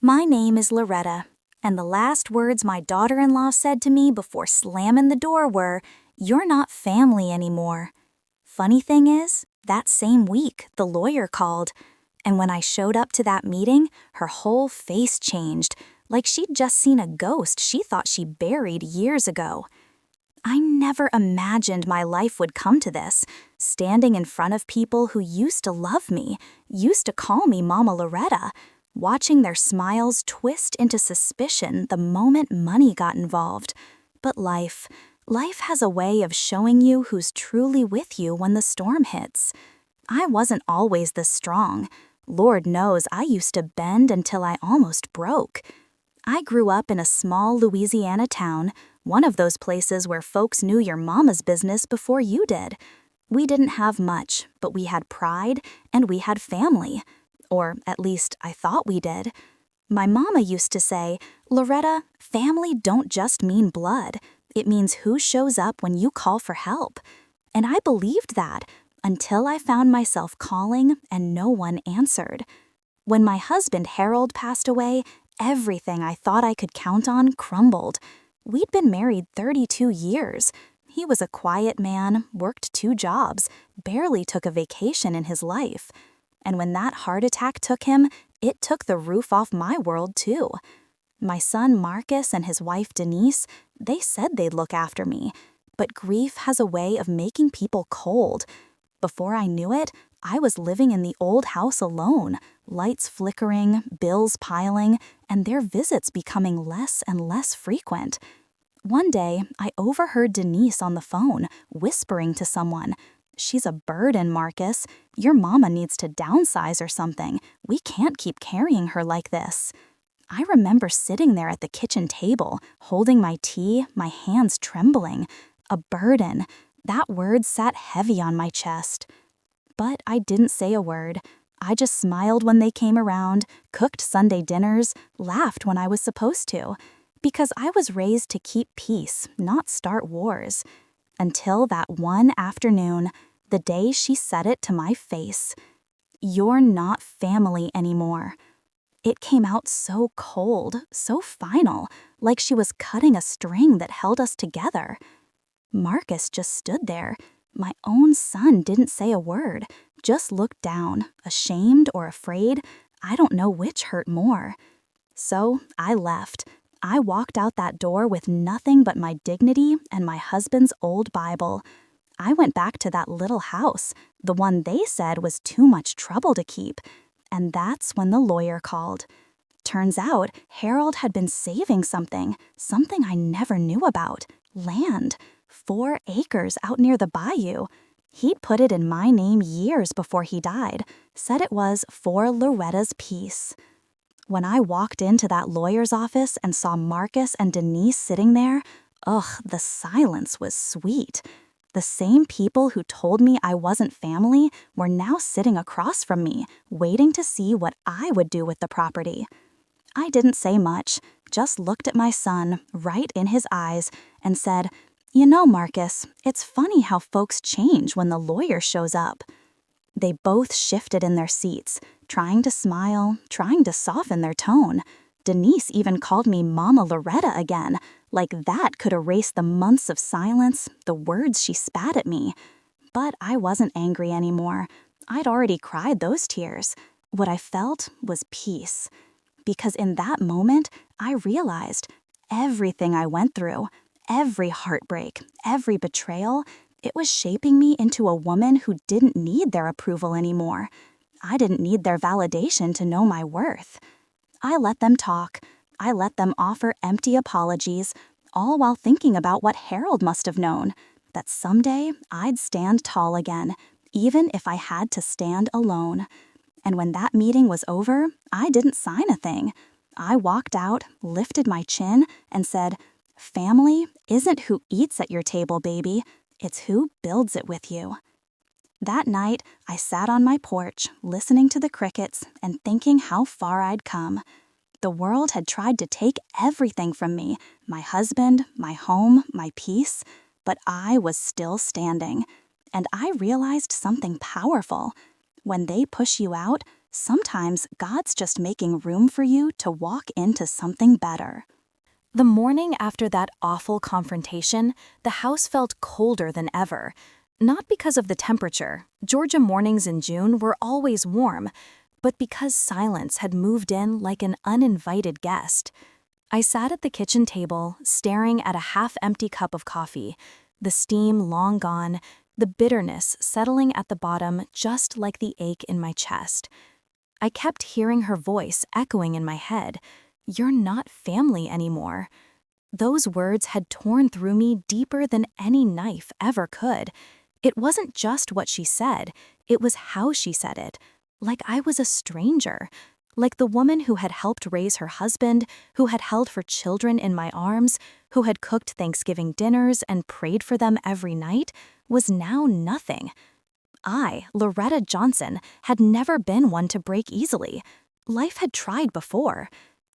My name is Loretta, and the last words my daughter-in-law said to me before slamming the door were, "You're not family anymore." Funny thing is, that same week, the lawyer called, and when I showed up to that meeting, her whole face changed, like she'd just seen a ghost she thought she buried years ago. I never imagined my life would come to this, standing in front of people who used to love me, used to call me Mama Loretta, watching their smiles twist into suspicion the moment money got involved. But life has a way of showing you who's truly with you when the storm hits. I wasn't always this strong. Lord knows I used to bend until I almost broke. I grew up in a small Louisiana town, one of those places where folks knew your mama's business before you did. We didn't have much, but we had pride and we had family. Or at least I thought we did. My mama used to say, "Loretta, family don't just mean blood. It means who shows up when you call for help." And I believed that until I found myself calling and no one answered. When my husband Harold passed away, everything I thought I could count on crumbled. We'd been married 32 years. He was a quiet man, worked 2 jobs, barely took a vacation in his life. And when that heart attack took him, it took the roof off my world too. My son Marcus and his wife Denise, they said they'd look after me. But grief has a way of making people cold. Before I knew it, I was living in the old house alone, lights flickering, bills piling, and their visits becoming less and less frequent. One day, I overheard Denise on the phone, whispering to someone, "She's a burden, Marcus. Your mama needs to downsize or something. We can't keep carrying her like this." I remember sitting there at the kitchen table, holding my tea, my hands trembling. A burden. That word sat heavy on my chest. But I didn't say a word. I just smiled when they came around, cooked Sunday dinners, laughed when I was supposed to. Because I was raised to keep peace, not start wars. Until that one afternoon, the day she said it to my face. "You're not family anymore." It came out so cold, so final, like she was cutting a string that held us together. Marcus just stood there. My own son didn't say a word, just looked down, ashamed or afraid. I don't know which hurt more. So I left. I walked out that door with nothing but my dignity and my husband's old Bible. I went back to that little house, the one they said was too much trouble to keep. And that's when the lawyer called. Turns out Harold had been saving something I never knew about. Land. 4 acres out near the bayou. He'd put it in my name years before he died, said it was for Loretta's peace. When I walked into that lawyer's office and saw Marcus and Denise sitting there, the silence was sweet. The same people who told me I wasn't family were now sitting across from me, waiting to see what I would do with the property. I didn't say much, just looked at my son, right in his eyes, and said, "You know, Marcus, it's funny how folks change when the lawyer shows up." They both shifted in their seats, trying to smile, trying to soften their tone. Denise even called me Mama Loretta again, like that could erase the months of silence, the words she spat at me. But I wasn't angry anymore. I'd already cried those tears. What I felt was peace. Because in that moment, I realized everything I went through, every heartbreak, every betrayal, it was shaping me into a woman who didn't need their approval anymore. I didn't need their validation to know my worth. I let them talk. I let them offer empty apologies, all while thinking about what Harold must have known, that someday I'd stand tall again, even if I had to stand alone. And when that meeting was over, I didn't sign a thing. I walked out, lifted my chin, and said, "Family isn't who eats at your table, baby. It's who builds it with you." That night, I sat on my porch, listening to the crickets and thinking how far I'd come. The world had tried to take everything from me, my husband, my home, my peace, but I was still standing. And I realized something powerful. When they push you out, Sometimes God's just making room for you to walk into something better. The morning after that awful confrontation, the house felt colder than ever. Not because of the temperature. Georgia mornings in June were always warm, but because silence had moved in like an uninvited guest. I sat at the kitchen table, staring at a half-empty cup of coffee, the steam long gone, the bitterness settling at the bottom just like the ache in my chest. I kept hearing her voice echoing in my head, "You're not family anymore." Those words had torn through me deeper than any knife ever could. It wasn't just what she said, it was how she said it. Like I was a stranger. Like the woman who had helped raise her husband, who had held her children in my arms, who had cooked Thanksgiving dinners and prayed for them every night, was now nothing. I, Loretta Johnson, had never been one to break easily. Life had tried before.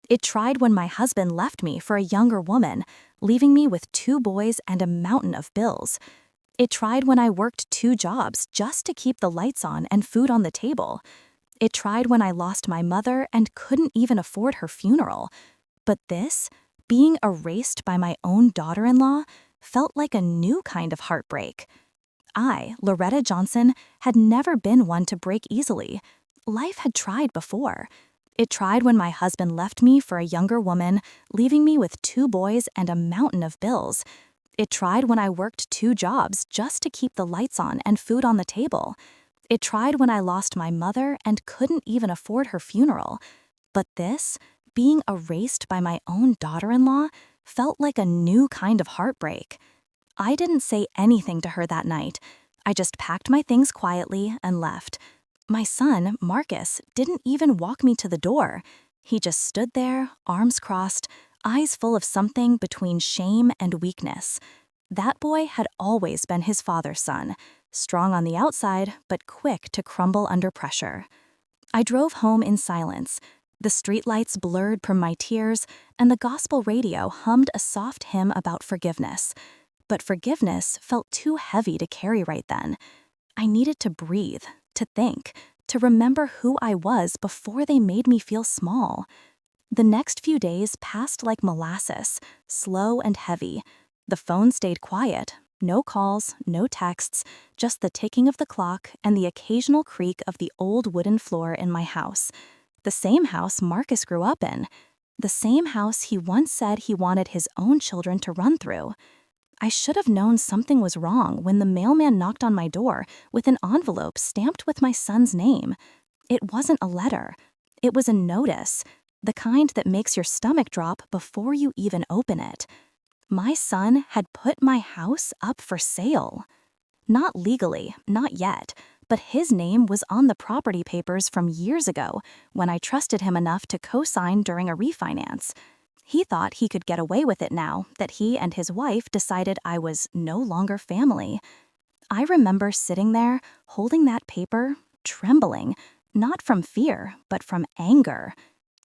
It tried when my husband left me for a younger woman, leaving me with 2 boys and a mountain of bills. It tried when I worked 2 jobs just to keep the lights on and food on the table. It tried when I lost my mother and couldn't even afford her funeral. But this, being erased by my own daughter-in-law, felt like a new kind of heartbreak. I, Loretta Johnson, had never been one to break easily. Life had tried before. It tried when my husband left me for a younger woman, leaving me with 2 boys and a mountain of bills. It tried when I worked 2 jobs just to keep the lights on and food on the table. It tried when I lost my mother and couldn't even afford her funeral. But this, being erased by my own daughter-in-law, felt like a new kind of heartbreak. I didn't say anything to her that night. I just packed my things quietly and left. My son, Marcus, didn't even walk me to the door. He just stood there, arms crossed, eyes full of something between shame and weakness. That boy had always been his father's son, strong on the outside, but quick to crumble under pressure. I drove home in silence. The streetlights blurred from my tears, and the gospel radio hummed a soft hymn about forgiveness. But forgiveness felt too heavy to carry right then. I needed to breathe, to think, to remember who I was before they made me feel small. The next few days passed like molasses, slow and heavy. The phone stayed quiet. No calls, no texts, just the ticking of the clock and the occasional creak of the old wooden floor in my house. The same house Marcus grew up in. The same house he once said he wanted his own children to run through. I should have known something was wrong when the mailman knocked on my door with an envelope stamped with my son's name. It wasn't a letter. It was a notice, the kind that makes your stomach drop before you even open it. My son had put my house up for sale. Not legally, not yet, but his name was on the property papers from years ago when I trusted him enough to co-sign during a refinance. He thought he could get away with it now that he and his wife decided I was no longer family. I remember sitting there, holding that paper, trembling, not from fear, but from anger.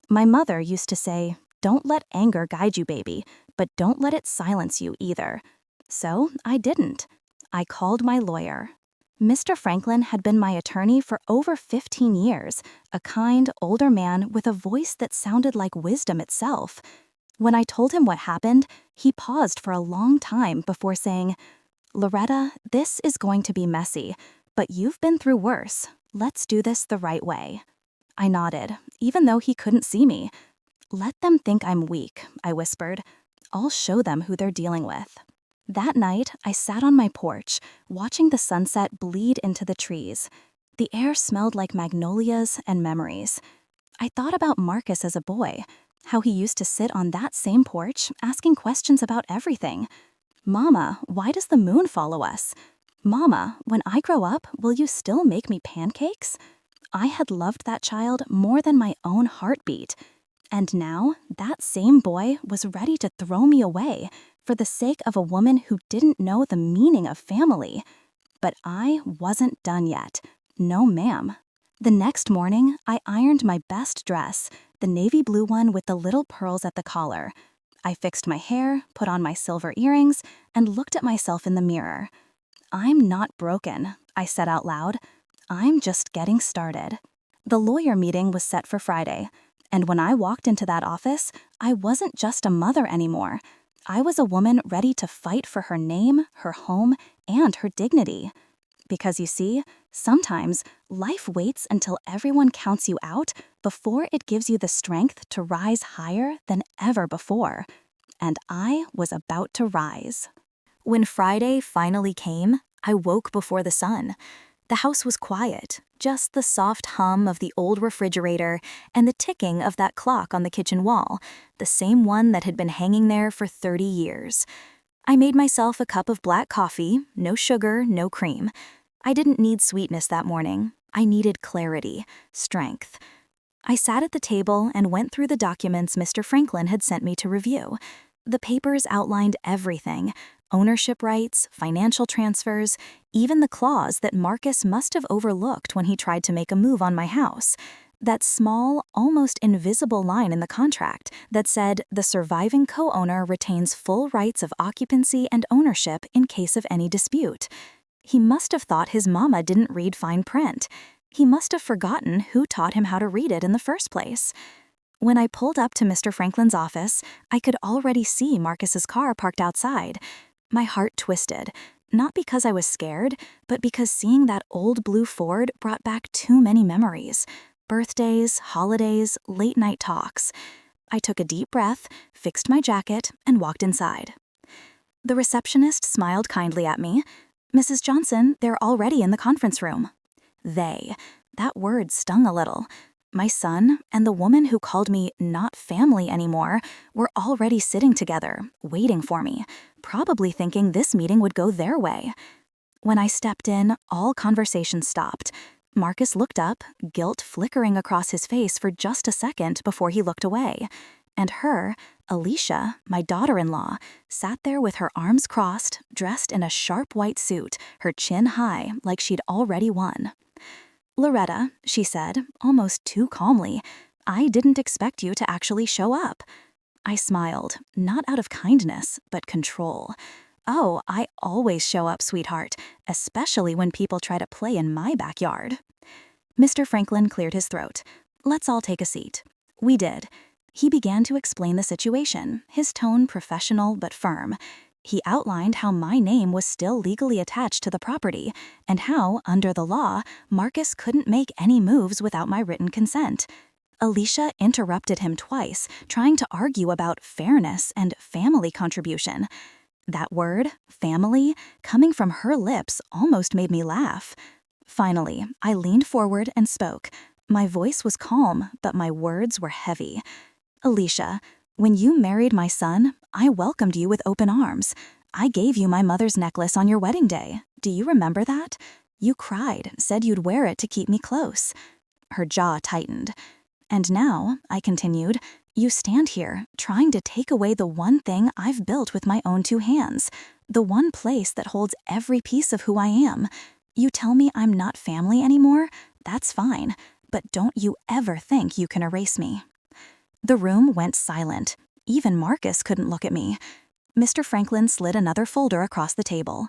My mother used to say, "Don't let anger guide you, baby, but don't let it silence you either." So I didn't. I called my lawyer. Mr. Franklin had been my attorney for over 15 years, a kind, older man with a voice that sounded like wisdom itself. When I told him what happened, he paused for a long time before saying, "Loretta, this is going to be messy, but you've been through worse. Let's do this the right way." I nodded, even though he couldn't see me. "Let them think I'm weak," I whispered. "I'll show them who they're dealing with." That night, I sat on my porch, watching the sunset bleed into the trees. The air smelled like magnolias and memories. I thought about Marcus as a boy, how he used to sit on that same porch, asking questions about everything. "Mama, why does the moon follow us? Mama, when I grow up, will you still make me pancakes?" I had loved that child more than my own heartbeat. And now, that same boy was ready to throw me away for the sake of a woman who didn't know the meaning of family. But I wasn't done yet. No, ma'am. The next morning, I ironed my best dress, the navy blue one with the little pearls at the collar. I fixed my hair, put on my silver earrings, and looked at myself in the mirror. "I'm not broken," I said out loud. "I'm just getting started." The lawyer meeting was set for Friday, and when I walked into that office, I wasn't just a mother anymore. I was a woman ready to fight for her name, her home, and her dignity. Because you see, sometimes life waits until everyone counts you out before it gives you the strength to rise higher than ever before. And I was about to rise. When Friday finally came, I woke before the sun. The house was quiet, just the soft hum of the old refrigerator and the ticking of that clock on the kitchen wall, the same one that had been hanging there for 30 years. I made myself a cup of black coffee, no sugar, no cream. I didn't need sweetness that morning. I needed clarity, strength. I sat at the table and went through the documents Mr. Franklin had sent me to review. The papers outlined everything: ownership rights, financial transfers, even the clause that Marcus must have overlooked when he tried to make a move on my house. That small, almost invisible line in the contract that said the surviving co-owner retains full rights of occupancy and ownership in case of any dispute. He must have thought his mama didn't read fine print. He must have forgotten who taught him how to read it in the first place. When I pulled up to Mr. Franklin's office, I could already see Marcus's car parked outside. My heart twisted, not because I was scared, but because seeing that old blue Ford brought back too many memories. Birthdays, holidays, late-night talks. I took a deep breath, fixed my jacket, and walked inside. The receptionist smiled kindly at me. "Mrs. Johnson, they're already in the conference room." They. That word stung a little. My son and the woman who called me not family anymore were already sitting together, waiting for me, probably thinking this meeting would go their way. When I stepped in, all conversation stopped. Marcus looked up, guilt flickering across his face for just a second before he looked away. And her, Alicia, my daughter-in-law, sat there with her arms crossed, dressed in a sharp white suit, her chin high, like she'd already won. "Loretta," she said, almost too calmly, "I didn't expect you to actually show up." I smiled, not out of kindness, but control. "Oh, I always show up, sweetheart, especially when people try to play in my backyard." Mr. Franklin cleared his throat. "Let's all take a seat." We did. He began to explain the situation, his tone professional but firm. He outlined how my name was still legally attached to the property, and how, under the law, Marcus couldn't make any moves without my written consent. Alicia interrupted him twice, trying to argue about fairness and family contribution. That word, family, coming from her lips almost made me laugh. Finally, I leaned forward and spoke. My voice was calm, but my words were heavy. "Alicia, when you married my son, I welcomed you with open arms. I gave you my mother's necklace on your wedding day. Do you remember that? You cried, said you'd wear it to keep me close." Her jaw tightened. "And now," I continued, "you stand here, trying to take away the one thing I've built with my own two hands, the one place that holds every piece of who I am. You tell me I'm not family anymore? That's fine, but don't you ever think you can erase me." The room went silent. Even Marcus couldn't look at me. Mr. Franklin slid another folder across the table.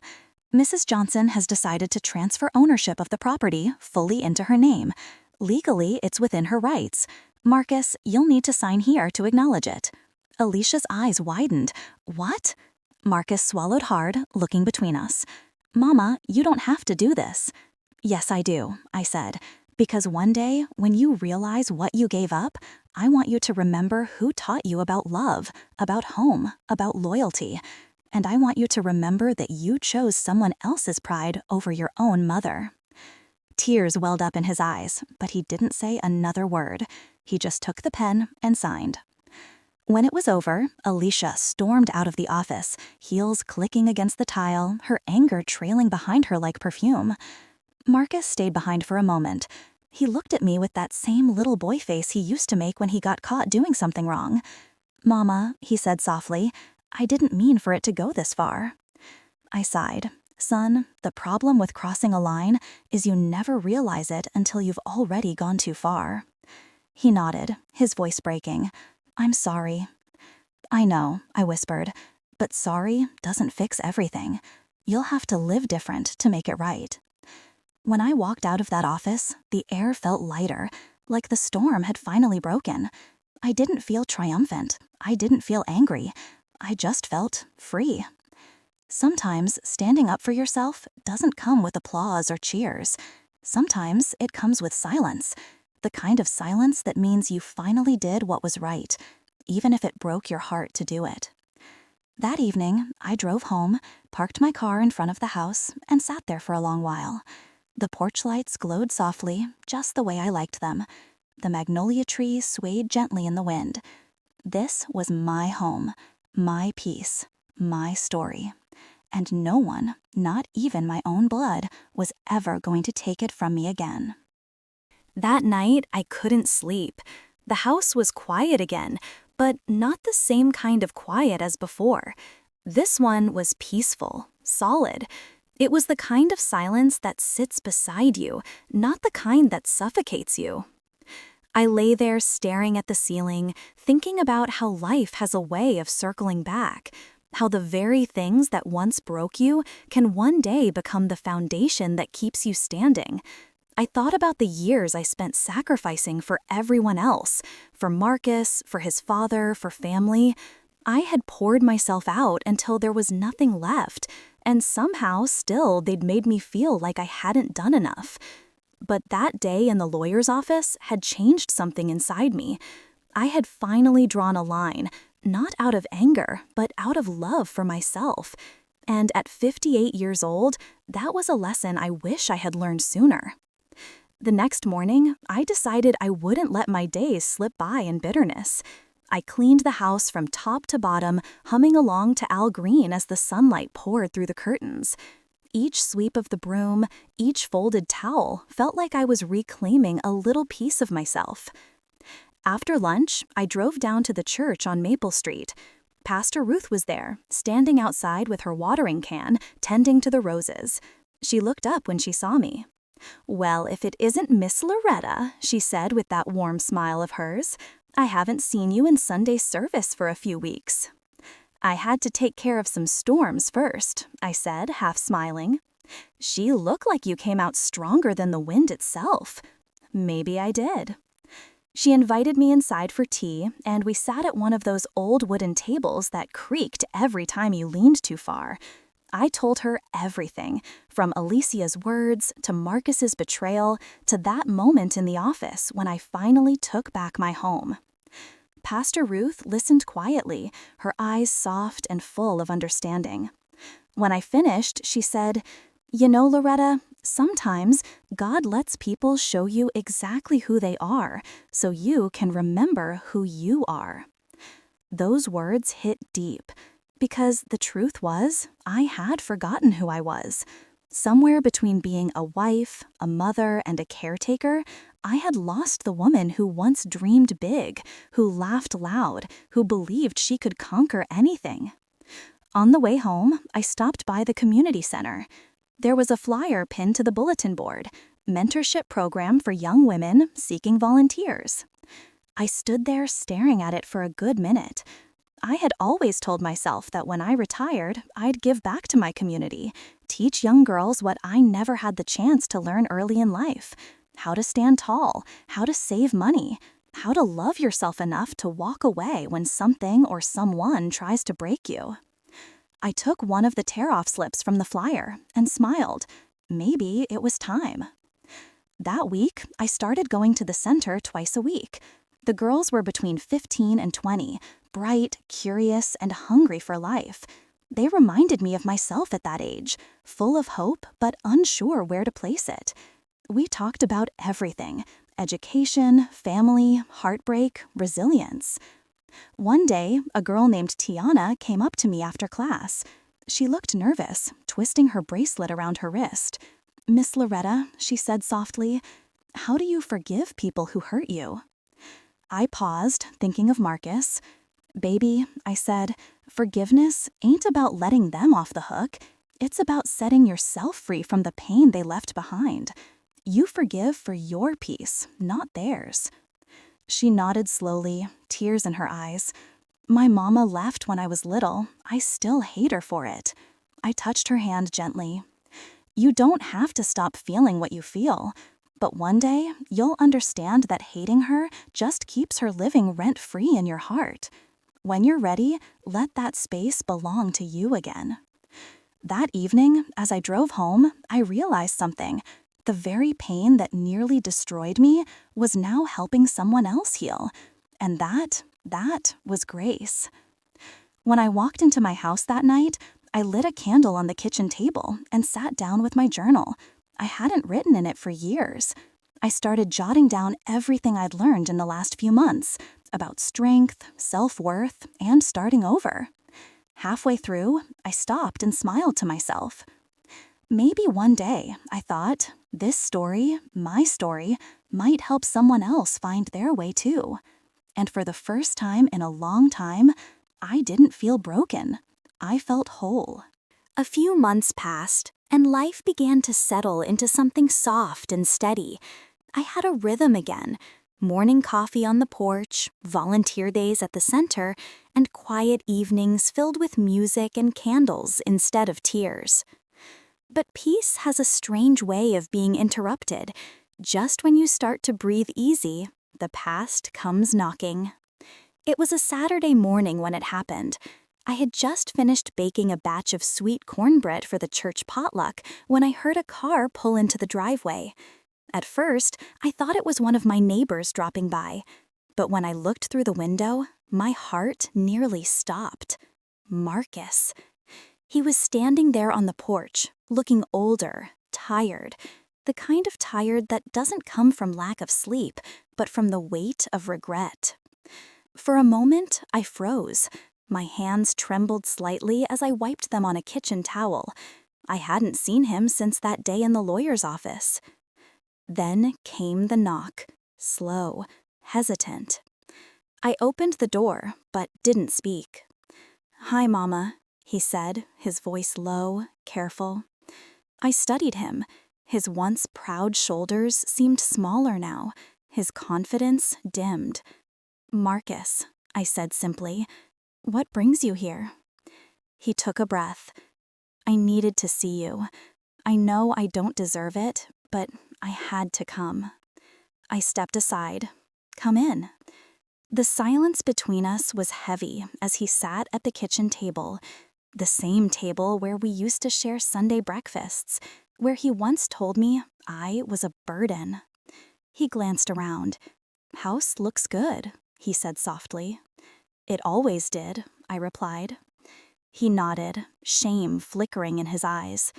"Mrs. Johnson has decided to transfer ownership of the property fully into her name. Legally, it's within her rights. Marcus, you'll need to sign here to acknowledge it." Alicia's eyes widened. "What?" Marcus swallowed hard, looking between us. "Mama, you don't have to do this." "Yes, I do," I said. "Because one day, when you realize what you gave up, I want you to remember who taught you about love, about home, about loyalty. And I want you to remember that you chose someone else's pride over your own mother." Tears welled up in his eyes, but he didn't say another word. He just took the pen and signed. When it was over, Alicia stormed out of the office, heels clicking against the tile, her anger trailing behind her like perfume. Marcus stayed behind for a moment. He looked at me with that same little boy face he used to make when he got caught doing something wrong. "Mama," he said softly, "I didn't mean for it to go this far." I sighed. "Son, the problem with crossing a line is you never realize it until you've already gone too far." He nodded, his voice breaking. "I'm sorry." "I know," I whispered, "but sorry doesn't fix everything. You'll have to live different to make it right." When I walked out of that office, the air felt lighter. like the storm had finally broken. I didn't feel triumphant. I didn't feel angry. I just felt free. Sometimes standing up for yourself doesn't come with applause or cheers. Sometimes it comes with silence, the kind of silence that means you finally did what was right, even if it broke your heart to do it. That evening, I drove home, parked my car in front of the house, and sat there for a long while. The porch lights glowed softly, just the way I liked them. The magnolia trees swayed gently in the wind. This was my home, my peace, my story. And no one, not even my own blood, was ever going to take it from me again. That night, I couldn't sleep. The house was quiet again, but not the same kind of quiet as before. This one was peaceful, solid. It was the kind of silence that sits beside you, not the kind that suffocates you. I lay there staring at the ceiling, thinking about how life has a way of circling back, how the very things that once broke you can one day become the foundation that keeps you standing. I thought about the years I spent sacrificing for everyone else, for Marcus, for his father, for family. I had poured myself out until there was nothing left, and somehow still they'd made me feel like I hadn't done enough. But that day in the lawyer's office had changed something inside me. I had finally drawn a line, not out of anger, but out of love for myself. And at 58 years old, that was a lesson I wish I had learned sooner. The next morning, I decided I wouldn't let my days slip by in bitterness. I cleaned the house from top to bottom, humming along to Al Green as the sunlight poured through the curtains. Each sweep of the broom, each folded towel felt like I was reclaiming a little piece of myself. After lunch, I drove down to the church on Maple Street. Pastor Ruth was there, standing outside with her watering can, tending to the roses. She looked up when she saw me. "Well, if it isn't Miss Loretta," she said with that warm smile of hers. "I haven't seen you in Sunday service for a few weeks." "I had to take care of some storms first," I said, half smiling. "She looked like you came out stronger than the wind itself." "Maybe I did." She invited me inside for tea, and we sat at one of those old wooden tables that creaked every time you leaned too far. I told her everything, from Alicia's words to Marcus's betrayal to that moment in the office when I finally took back my home. Pastor Ruth listened quietly, her eyes soft and full of understanding. When I finished, she said, "You know, Loretta, sometimes God lets people show you exactly who they are so you can remember who you are." Those words hit deep. Because the truth was, I had forgotten who I was. Somewhere between being a wife, a mother, and a caretaker, I had lost the woman who once dreamed big, who laughed loud, who believed she could conquer anything. On the way home, I stopped by the community center. There was a flyer pinned to the bulletin board, mentorship program for young women seeking volunteers. I stood there staring at it for a good minute. I had always told myself that when I retired, I'd give back to my community, teach young girls what I never had the chance to learn early in life: how to stand tall, how to save money, how to love yourself enough to walk away when something or someone tries to break you. I took one of the tear-off slips from the flyer and smiled. Maybe it was time. That week, I started going to the center twice a week. The girls were between 15 and 20, bright, curious, and hungry for life. They reminded me of myself at that age, full of hope but unsure where to place it. We talked about everything: education, family, heartbreak, resilience. One day, a girl named Tiana came up to me after class. She looked nervous, twisting her bracelet around her wrist. "Miss Loretta," she said softly, "how do you forgive people who hurt you?" I paused, thinking of Marcus. "Baby," I said, "forgiveness ain't about letting them off the hook. It's about setting yourself free from the pain they left behind. You forgive for your peace, not theirs." She nodded slowly, tears in her eyes. "My mama left when I was little. I still hate her for it." I touched her hand gently. "You don't have to stop feeling what you feel. But one day, you'll understand that hating her just keeps her living rent-free in your heart. When you're ready, let that space belong to you again. That evening, as I drove home, I realized something. The very pain that nearly destroyed me was now helping someone else heal. And that was grace. When I walked into my house that night, I lit a candle on the kitchen table and sat down with my journal. I hadn't written in it for years. I started jotting down everything I'd learned in the last few months about strength, self-worth, and starting over. Halfway through, I stopped and smiled to myself. Maybe one day, I thought, this story, my story, might help someone else find their way too. And for the first time in a long time, I didn't feel broken. I felt whole. A few months passed, and life began to settle into something soft and steady. I had a rhythm again. Morning coffee on the porch, volunteer days at the center, and quiet evenings filled with music and candles instead of tears. But peace has a strange way of being interrupted. Just when you start to breathe easy, the past comes knocking. It was a Saturday morning when it happened. I had just finished baking a batch of sweet cornbread for the church potluck when I heard a car pull into the driveway. At first, I thought it was one of my neighbors dropping by. But when I looked through the window, my heart nearly stopped. Marcus. He was standing there on the porch, looking older, tired. The kind of tired that doesn't come from lack of sleep, but from the weight of regret. For a moment, I froze. My hands trembled slightly as I wiped them on a kitchen towel. I hadn't seen him since that day in the lawyer's office. Then came the knock, slow, hesitant. I opened the door, but didn't speak. "Hi, Mama," he said, his voice low, careful. I studied him. His once proud shoulders seemed smaller now, his confidence dimmed. "Marcus," I said simply, "what brings you here?" He took a breath. "I needed to see you. I know I don't deserve it, but I had to come." I stepped aside. "Come in." The silence between us was heavy as he sat at the kitchen table, the same table where we used to share Sunday breakfasts, where he once told me I was a burden. He glanced around. "House looks good," he said softly. "It always did," I replied. He nodded, shame flickering in his eyes.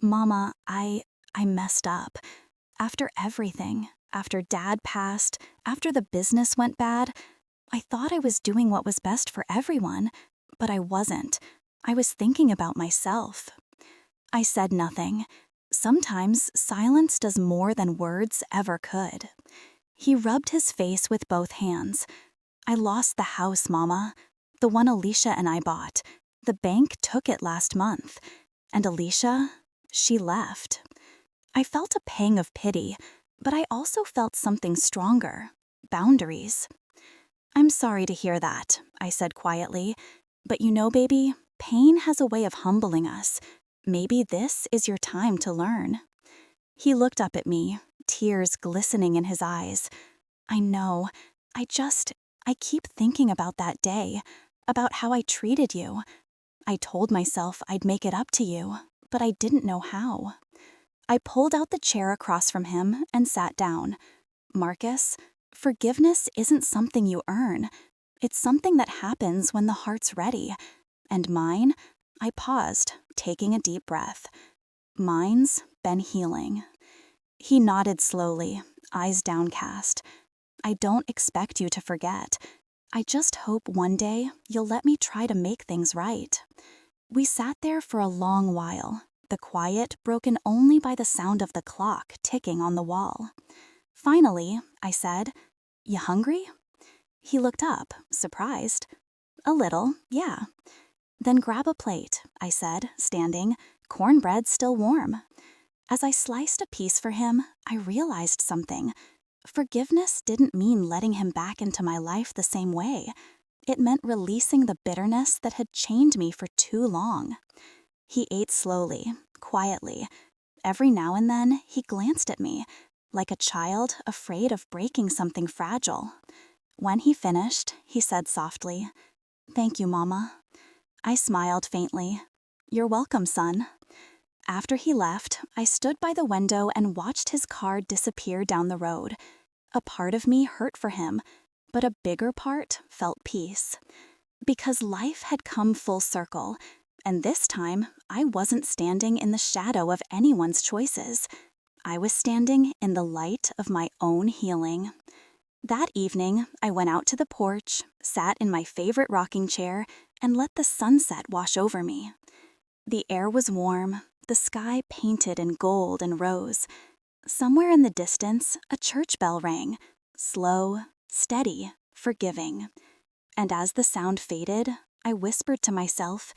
"Mama, I messed up. After everything, after Dad passed, after the business went bad, I thought I was doing what was best for everyone, but I wasn't. I was thinking about myself." I said nothing. Sometimes silence does more than words ever could. He rubbed his face with both hands. "I lost the house, Mama. The one Alicia and I bought. The bank took it last month. And Alicia, she left." I felt a pang of pity, but I also felt something stronger. Boundaries. "I'm sorry to hear that," I said quietly. "But you know, baby, pain has a way of humbling us. Maybe this is your time to learn." He looked up at me, tears glistening in his eyes. "I know. I keep thinking about that day, about how I treated you. I told myself I'd make it up to you, but I didn't know how." I pulled out the chair across from him and sat down. "Marcus, forgiveness isn't something you earn. It's something that happens when the heart's ready. And mine," I paused, taking a deep breath. "Mine's been healing." He nodded slowly, eyes downcast. "I don't expect you to forget. I just hope one day you'll let me try to make things right." We sat there for a long while, the quiet broken only by the sound of the clock ticking on the wall. Finally, I said, "You hungry?" He looked up, surprised. "A little, yeah." "Then grab a plate," I said, standing. "Cornbread's still warm." As I sliced a piece for him, I realized something. Forgiveness didn't mean letting him back into my life the same way. It meant releasing the bitterness that had chained me for too long. He ate slowly, quietly. Every now and then, he glanced at me. like a child afraid of breaking something fragile. When he finished, he said softly, "Thank you, Mama." I smiled faintly. "You're welcome, son." After he left, I stood by the window and watched his car disappear down the road. A part of me hurt for him, but a bigger part felt peace. Because life had come full circle, and this time I wasn't standing in the shadow of anyone's choices. I was standing in the light of my own healing. That evening, I went out to the porch, sat in my favorite rocking chair, and let the sunset wash over me. The air was warm, the sky painted in gold and rose. Somewhere in the distance, a church bell rang, slow, steady, forgiving. And as the sound faded, I whispered to myself,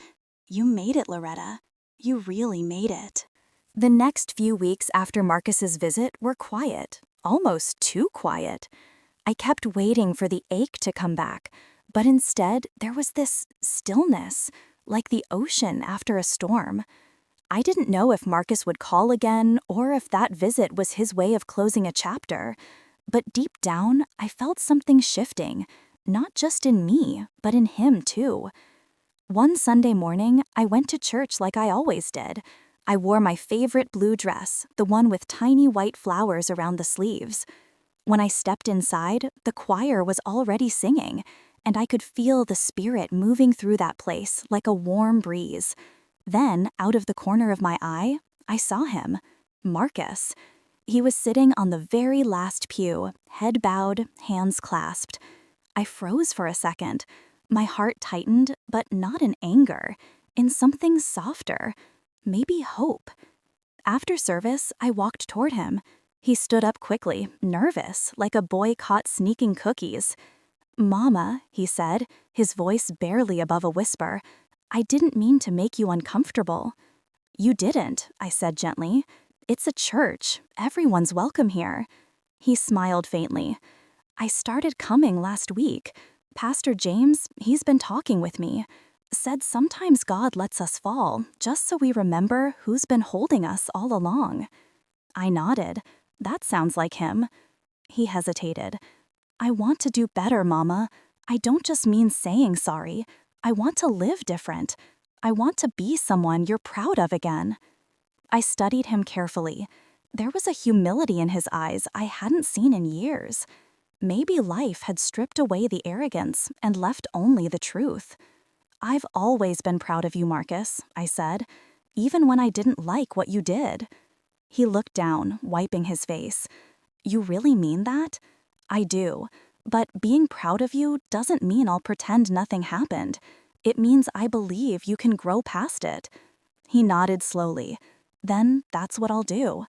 "You made it, Loretta. You really made it." The next few weeks after Marcus's visit were quiet, almost too quiet. I kept waiting for the ache to come back, but instead there was this stillness, like the ocean after a storm. I didn't know if Marcus would call again or if that visit was his way of closing a chapter. But deep down, I felt something shifting, not just in me, but in him too. One Sunday morning, I went to church like I always did. I wore my favorite blue dress, the one with tiny white flowers around the sleeves. When I stepped inside, the choir was already singing, and I could feel the spirit moving through that place like a warm breeze. Then, out of the corner of my eye, I saw him, Marcus. He was sitting on the very last pew, head bowed, hands clasped. I froze for a second. My heart tightened, but not in anger, in something softer, maybe hope. After service, I walked toward him. He stood up quickly, nervous, like a boy caught sneaking cookies. "Mama," he said, his voice barely above a whisper, "I didn't mean to make you uncomfortable." "You didn't," I said gently. "It's a church. Everyone's welcome here." He smiled faintly. "I started coming last week. Pastor James, he's been talking with me. Said sometimes God lets us fall, just so we remember who's been holding us all along." I nodded. That sounds like him. He hesitated. "I want to do better, Mama. I don't just mean saying sorry. I want to live different. I want to be someone you're proud of again." I studied him carefully. There was a humility in his eyes I hadn't seen in years. Maybe life had stripped away the arrogance and left only the truth. "I've always been proud of you, Marcus," I said, "even when I didn't like what you did." He looked down, wiping his face. "You really mean that?" "I do. But being proud of you doesn't mean I'll pretend nothing happened. It means I believe you can grow past it." He nodded slowly. "Then that's what I'll do."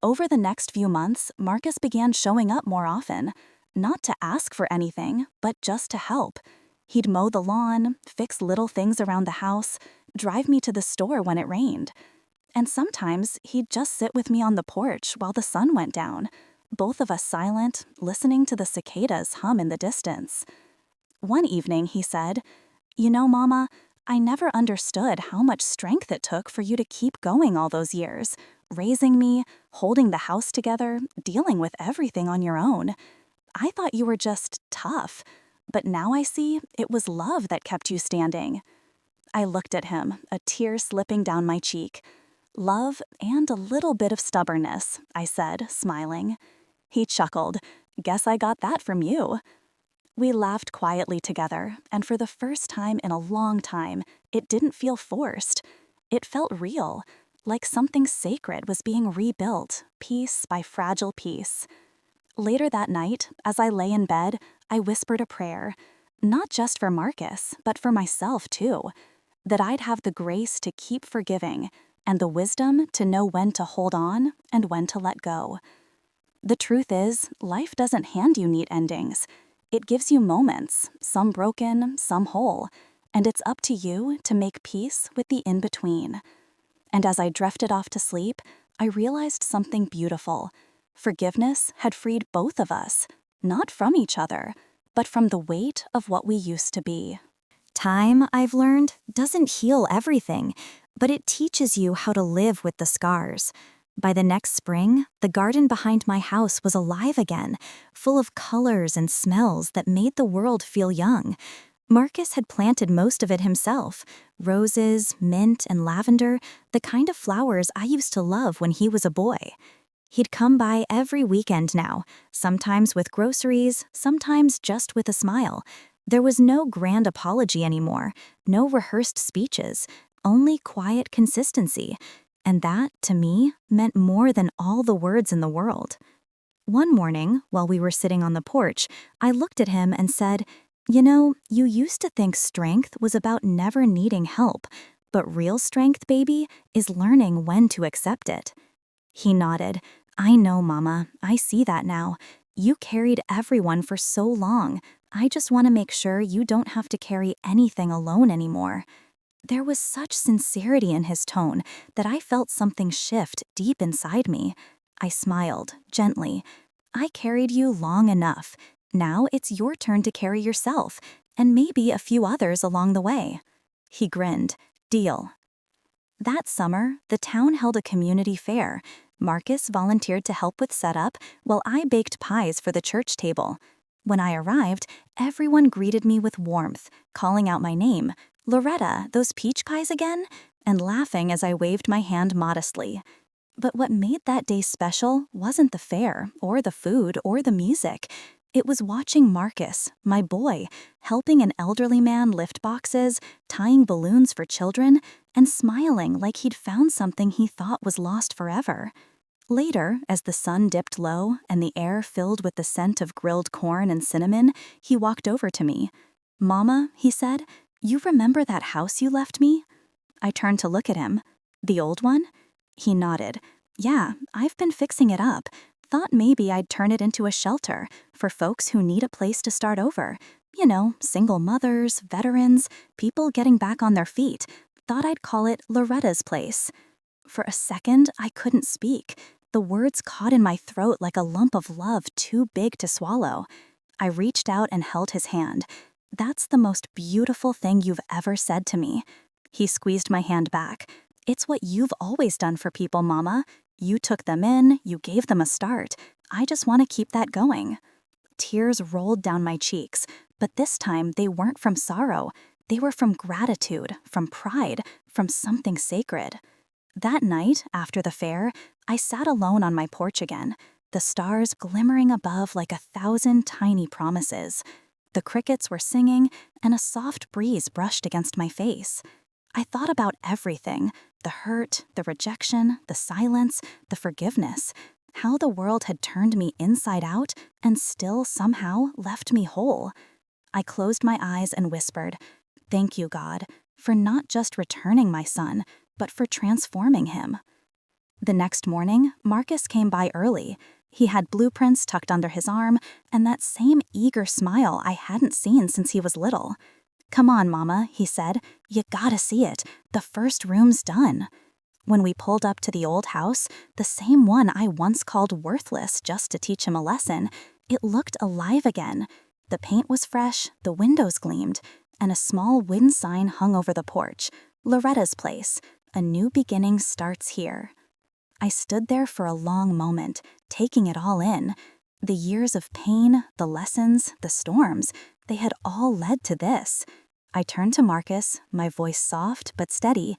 Over the next few months, Marcus began showing up more often, not to ask for anything, but just to help. He'd mow the lawn, fix little things around the house, drive me to the store when it rained. And sometimes he'd just sit with me on the porch while the sun went down, both of us silent, listening to the cicadas hum in the distance. One evening, he said, "You know, Mama, I never understood how much strength it took for you to keep going all those years, raising me, holding the house together, dealing with everything on your own. I thought you were just tough, but now I see it was love that kept you standing." I looked at him, a tear slipping down my cheek. "Love and a little bit of stubbornness," I said, smiling. He chuckled. "Guess I got that from you." We laughed quietly together, and for the first time in a long time, it didn't feel forced. It felt real, like something sacred was being rebuilt, piece by fragile piece. Later that night, as I lay in bed, I whispered a prayer, not just for Marcus, but for myself too, that I'd have the grace to keep forgiving and the wisdom to know when to hold on and when to let go. The truth is, life doesn't hand you neat endings. It gives you moments, some broken, some whole, and it's up to you to make peace with the in-between. And as I drifted off to sleep, I realized something beautiful. Forgiveness had freed both of us, not from each other, but from the weight of what we used to be. Time, I've learned, doesn't heal everything, but it teaches you how to live with the scars. By the next spring, the garden behind my house was alive again, full of colors and smells that made the world feel young. Marcus had planted most of it himself: roses, mint, and lavender, the kind of flowers I used to love when he was a boy. He'd come by every weekend now, sometimes with groceries, sometimes just with a smile. There was no grand apology anymore, no rehearsed speeches, only quiet consistency. And that, to me, meant more than all the words in the world. One morning, while we were sitting on the porch, I looked at him and said, "You know, you used to think strength was about never needing help, but real strength, baby, is learning when to accept it." He nodded. "I know, Mama. I see that now. You carried everyone for so long. I just want to make sure you don't have to carry anything alone anymore." There was such sincerity in his tone that I felt something shift deep inside me. I smiled, gently. "I carried you long enough. Now it's your turn to carry yourself, and maybe a few others along the way." He grinned. "Deal." That summer, the town held a community fair. Marcus volunteered to help with setup, while I baked pies for the church table. When I arrived, everyone greeted me with warmth, calling out my name, "Loretta, those peach pies again?" and laughing as I waved my hand modestly. But what made that day special wasn't the fair, or the food, or the music. It was watching Marcus, my boy, helping an elderly man lift boxes, tying balloons for children, and smiling like he'd found something he thought was lost forever. Later, as the sun dipped low and the air filled with the scent of grilled corn and cinnamon, he walked over to me. "Mama," he said, "you remember that house you left me?" I turned to look at him. "The old one?" He nodded. "Yeah, I've been fixing it up. Thought maybe I'd turn it into a shelter for folks who need a place to start over. You know, single mothers, veterans, people getting back on their feet. Thought I'd call it Loretta's Place." For a second, I couldn't speak. The words caught in my throat like a lump of love too big to swallow. I reached out and held his hand. "That's the most beautiful thing you've ever said to me." He squeezed my hand back. "It's what you've always done for people, Mama. You took them in, you gave them a start. I just want to keep that going." Tears rolled down my cheeks, but this time they weren't from sorrow. They were from gratitude, from pride, from something sacred. That night, after the fair, I sat alone on my porch again, the stars glimmering above like 1,000 tiny promises. The crickets were singing, and a soft breeze brushed against my face. I thought about everything: the hurt, the rejection, the silence, the forgiveness, how the world had turned me inside out and still somehow left me whole. I closed my eyes and whispered, "Thank you, God, for not just returning my son, but for transforming him." The next morning, Marcus came by early. He had blueprints tucked under his arm and that same eager smile I hadn't seen since he was little. "Come on, Mama," he said. "You gotta see it. The first room's done." When we pulled up to the old house, the same one I once called worthless just to teach him a lesson, it looked alive again. The paint was fresh, the windows gleamed, and a small wooden sign hung over the porch. "Loretta's Place. A new beginning starts here." I stood there for a long moment, taking it all in. The years of pain, the lessons, the storms, they had all led to this. I turned to Marcus, my voice soft but steady.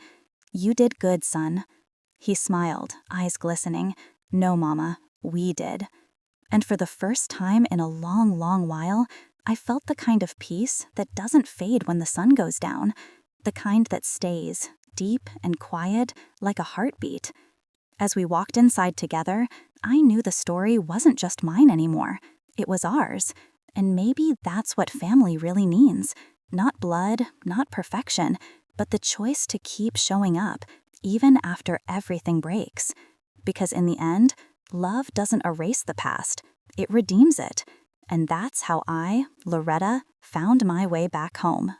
"You did good, son." He smiled, eyes glistening. "No, Mama, we did." And for the first time in a long, long while, I felt the kind of peace that doesn't fade when the sun goes down, the kind that stays, deep and quiet, like a heartbeat. As we walked inside together, I knew the story wasn't just mine anymore. It was ours. And maybe that's what family really means. Not blood, not perfection, but the choice to keep showing up, even after everything breaks. Because in the end, love doesn't erase the past, it redeems it. And that's how I, Loretta, found my way back home